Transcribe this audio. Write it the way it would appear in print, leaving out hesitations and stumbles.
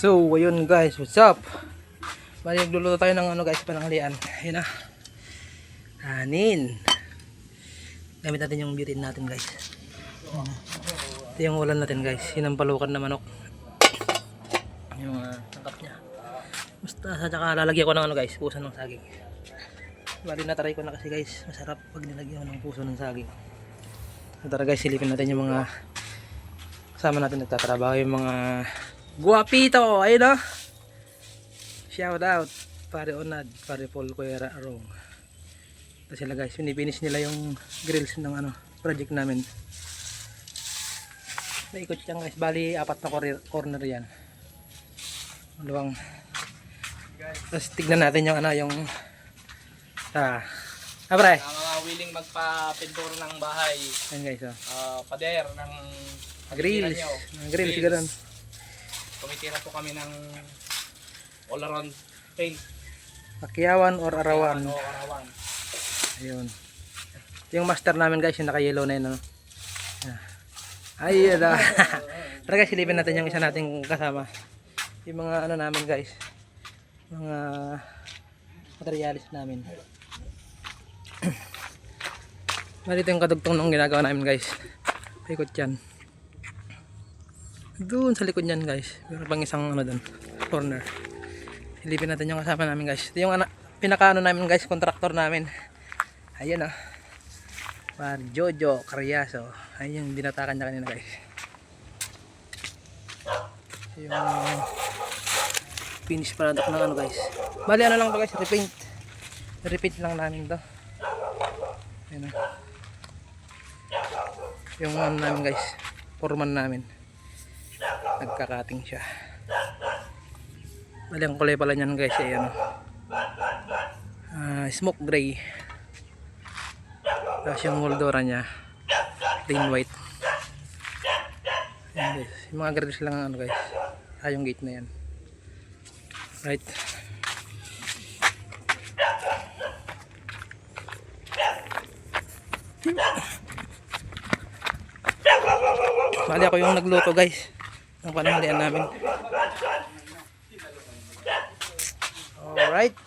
So, ayun guys, what's up? Bali, nagluluto tayo ng ano guys, pananghalian. Ayun na. Kanin. Gamit natin yung bitin natin guys. Ito yung ulam natin guys. Sinampalukan na manok. Yung tangkap niya. Basta, saka lalagyan ko ng ano guys, puso ng saging. Bali, natry ko na kasi guys. Masarap pag nilagyan ko ng puso ng saging. So, tara guys, silipin natin yung mga kasama natin nagtatrabaho. Yung mga guwapito, ayun o. Shout out, pare Onad, pare Paul Cuera Arong. Ito sila guys, pinipinish nila yung grills ng ano, project namin. Naikot yan guys, bali 4 na corner yan. Dalawang. Tapos tignan natin yung ano, yung pre. Mga willing magpa-pintura ng bahay. Ayan guys, Pader ng grills. Grills ganun. Tumitira po kami ng all around paint. Pakyawan or arawan. O arawan. Ayun. Ito yung master namin guys, yung naka-yellow na yun. Ano? Ayun na. Tara guys, silipin natin yung isa nating kasama. Yung mga ano namin guys. Mga materialis namin. Malito yung kadugtong nung ginagawa namin guys. Ikot yan. Doon sa likod niyan guys. Meron pang isang ano doon, corner. Silipin natin yung kasama namin guys. Ito yung pinakaano namin guys, contractor namin. Ayan Par Jojo Carriazo. Ayun yung binatakan niya kanina guys. Yung finish product ng ano guys. Bali ano lang to guys, repaint. Repaint lang namin to. Ayan yung ano namin guys, foreman namin. Nagkakating siya. Bali ang kulay pala niyan guys ay ano, smoke gray. Tapos yung moldura niya plain white. Ayan guys, yung mga grills lang ano guys, yung gate na yan. Right. Bali ako yung nagluto guys ng pananghalian namin. Alright.